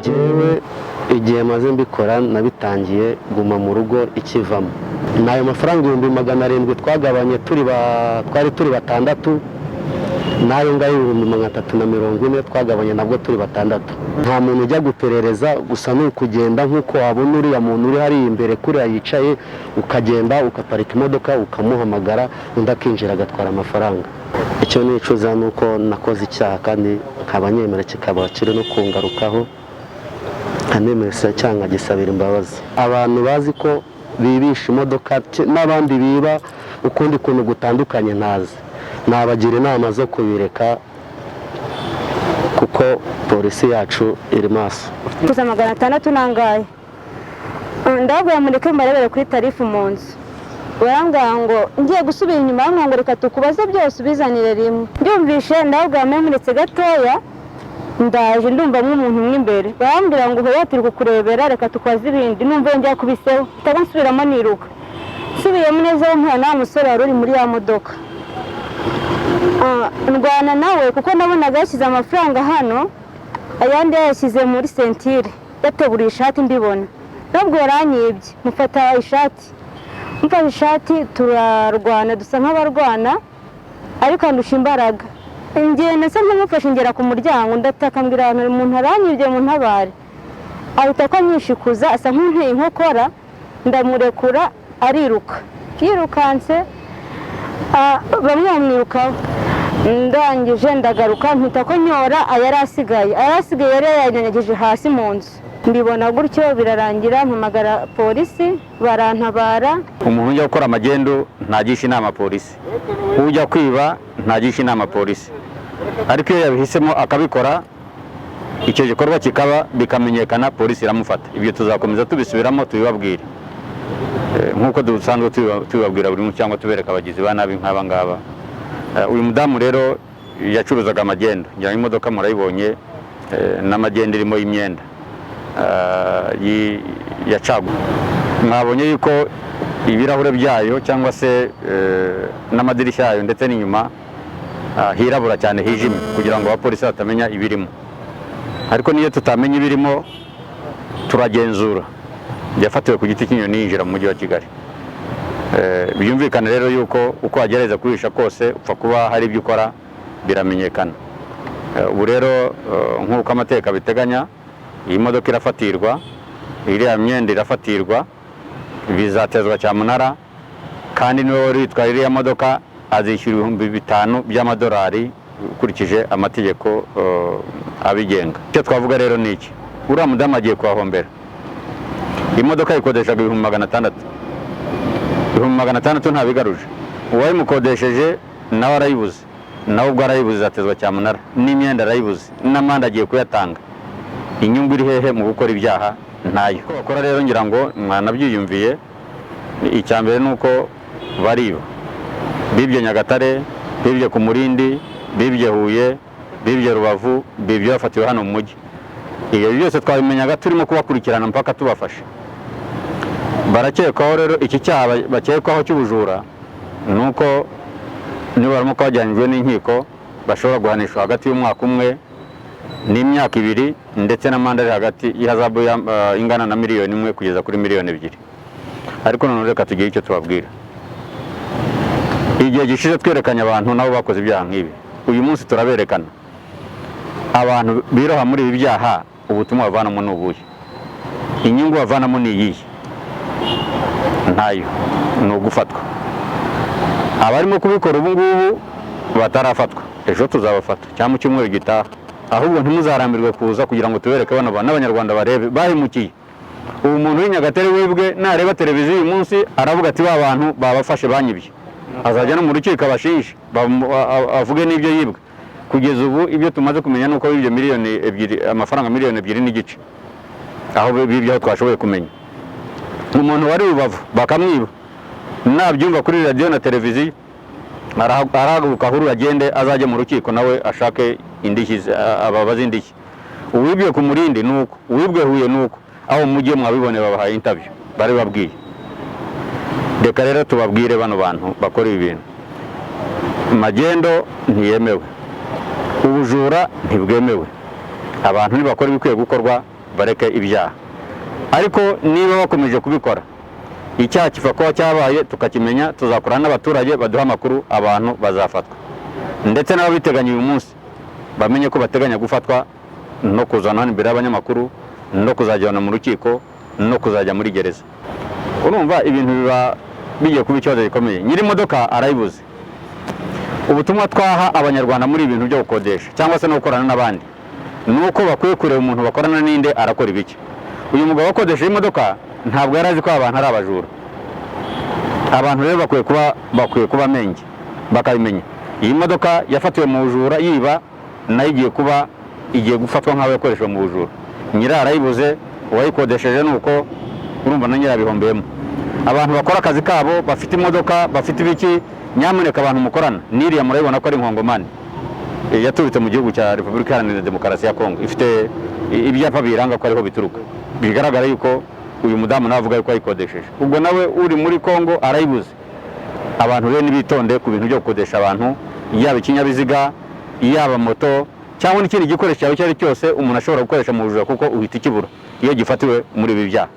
Jewe igihe maze mbikora nabitangiye guma mu rugo ikivamo. Nayo mafaranga 700 twagabanye twari turi batandatu. Nayo ngayo 340 twagabanye nabwo turi batandatu. Nta muntu ujya guperereza gusa no kugenda nkuko wabona uriya muntu uri hari imbere kuri yicaye ukagenda ukaparika imodoka ukamuhamagara undi akinjira agatwara amafaranga. Icyo nicuza nuko nakoze icyaha kandi nkabanyemera kikaba kiri no kungarukaho anemesa cyangwa gisabira imbabazi. Abantu bazi ko bibisha imodoka n'abandi biba ukundi kuntu gutandukanye ntazi. Nabagira inama zo kubireka kuko polisi yacu iri maso. Kuza 600 nangaye. Ndabwo mureke mbarebere kuri tarifu mu nzu. Barambwira ngo ngiye gusubira inyuma ngo reka tukubaze byose ubizanire rimwe. Ndumvishe ndabwo muretse gatoya ndaje ndumva nk'umuntu mw'imbere. Barambwira ngo hoya kukurebera reka tukwaze ibindi numva njya kubiseho. Nsubiramo niruka. Nsubiyemo neza nkana umusore wari uri muri ya modoka. Ndwana nawe kuko nabonaga yashyize amafaranga hano ayandi yashyize muri sentire yatebura ishati mbibona. Nabwo yaranyibye mufata ishati. Mfata ishati turarwana dusa nk'abarwana ariko ndusha imbaraga. Ngiye nase nkamufashe ngera ku muryango ndataka mbwira abantu umuntu aranyibye mu ntabare. Ahita ko nyishikuza asa nk'unteye inkokora ndamurekura ariruka. Yirukanse bamwe bamwirukaho. Ndangije ndagaruka mpita ko nyora ayarasigaye yari yanyanyageje hasi mu nzu. Mbibona gutyo birarangira mpamagara polisi barantabara. Umuntu ujya gukora amagendu ntagisha inama polisi, ujya kwiba ntagisha inama polisi, ariko iyo yabihisemo akabikora icyo gikorwa kikaba bikamenyekana polisi iramufata. Ibyo tuzakomeza tubisubiramo tubibabwire nkuko dusanzwe tubibabwira buri munsi cyangwa tubereka abagizi ba nabi nk'aba ngaba. Uyu mudamu rero yacuruzaga amagendu, ngira imodoka murayibonye n'amagendu irimo y'imyenda yacagu. Mwabonye yuko ibirahure byayo cyangwa se n'amadirishya yayo ndetse n'inyuma hirabura cyane hijimye kugira ngo abapolisi batamenya ibirimo. Ariko niyo tutamenya ibirimo turagenzura. Yafatiwe ku giti cy'inyoni yinjira mu mujyi wa Kigali. Byumvikana rero yuko uko agereza kuhisha kose upfa kuba hari ibyo ukora biramenyekana. Ubu rero nk'uko amateka biteganya iyi modoka irafatirwa, iriya myenda irafatirwa, bizatezwa cyamunara kandi niwe wari witwaye iriya modoka azishyura 5,000 by'amadolari ukurikije amategeko abigenga. Icyo twavuga rero ni iki? Uriya mudamu agiye kuhahombera. Imodoka ikodeshaga 600. 600 ntabigaruje. Uwayimukodesheje nawe arayibuze, nawe ubwo arayibuze izatezwa cyamunara, n'imyenda arayibuze, n'amande agiye kuyatanga. Inyungu iri hehe mu gukora ibyaha? Ntayo. Bakora rero ngira ngo mwanabyiyumviye. Icyambere nuko bariba. Bibye Nyagatare, bibye ku Mulindi, bibye Huye, bibye Rubavu, bibye yafatiwe hano mu mujyi. Iyo byose twabimenyaga turimo kubakurikirana mpaka tubafashe. Barakekwaho rero iki cyaha bakekwaho cy'ubujura nuko nibaramuka bajyanjwe n'inkiko bashobora guhanishwa hagati y'umwaka umwe n'imyaka 2 ndetse n'amande ari hagati y'ihazabu ingana na 1 miliyoni kugeza kuri 2 miliyoni. Ariko none reka tugiye icyo tubabwira. Igihe gishize twerekanye abantu nabo bakoze ibyaha nk'ibi. Uyu munsi turaberekana abantu biroha muri ibi byaha ubutumwa bavanamo n'ubuye. Inyungu bavanamo ni iyi. Ntayo ni ugufatwa. Abarimo kubikora ubu ngubu batarafatwa ejo tuzabafata cyangwa mu cyumweru gitaha. Ahubwo ntimuzarambirwe kuza kugira ngo tubereke bano n'abanyarwanda barebe bahimukiye. Ubu muntu w'Inyagatare webwe nareba televiziyo uyu munsi aravuga ati ba bantu babafashe banyibye. Azajya no mu rukiko abashinje avuge n'ibyo yibwe. Kugeza ubu ibyo tumaze kumenya nuko bibye 2 miliyoni, amafaranga 2 miliyoni n'igice. Aho bibye twashoboye kumenya. Umuntu wari Rubavu bakamwiba nabyumva kuri radio na televiziyo arahaguruka huru agende azajya mu rukiko nawe ashake indishyi ababaza indishyi. Uwibye ku Mulindi nuko, uwibwe Huye nuko, aho mujye mwabibone babahaye interview bari babwiye. Reka rero tubabwire bano bantu bakora ibintu. Magendo ntiyemewe, ubujura ntibwemewe. Abantu nibakore ibikwiye gukorwa bareke ibyaha. Ariko niba bakomeje kubikora icyaha kiva kuba cyabaye tukakimenya, tuzakorana n'abaturage baduha amakuru, abantu bazafatwa, ndetse n'ababiteganya uyu munsi bamenye ko bateganya gufatwa no kuzana hano imbere y'abanyamakuru, no kuzajyana mu rukiko, no kuzajya muri gereza. Urumva ibintu biba bigiye kuba ikibazo gikomeye. Nyiri imodoka arayibuze. Ubutumwa twaha abanyarwanda muri ibintu byo gukodesha cyangwa se no gukorana n'abandi nuko bakwiye kureba umuntu bakorana n'inde arakora ibiki. Uyu mugabo wakodesha imodoka ntabwo yari azi ko abantu ari abajura. Abantu rero bakwiye kuba menge bakabimenya. Iyi modoka yafatiwe mu bujura yiba, nayo igiye gufatwa nk'aho yakoreshwa mu bujura. Nyira arayibuze, uwayikodesheje nuko urumva na nyira bihombeyemo. Abantu bakora akazi kabo bafite imodoka, bafite ibiki, nyamuneka abantu mukorana n'iriya murabibona ko ari inkongomani yaturutse mu gihugu cya Repubulika Iharanira Demokarasi ya Kongo, ifite ibyapa biranga ko ariho bituruka. Bigaragara yuko uyu mudamu nawe avuga yuko ayikodesheje, ubwo nawe uri muri Kongo arayibuze. Abantu rero nibitonde ku bintu byo gukodesha abantu, yaba ikinyabiziga, yaba moto cyangwa n'ikindi gikoresho cyawe icyo ari cyose umuntu ashobora gukoresha mu bujura, kuko uhita ikibura iyo gifatiwe muri ibi byaha.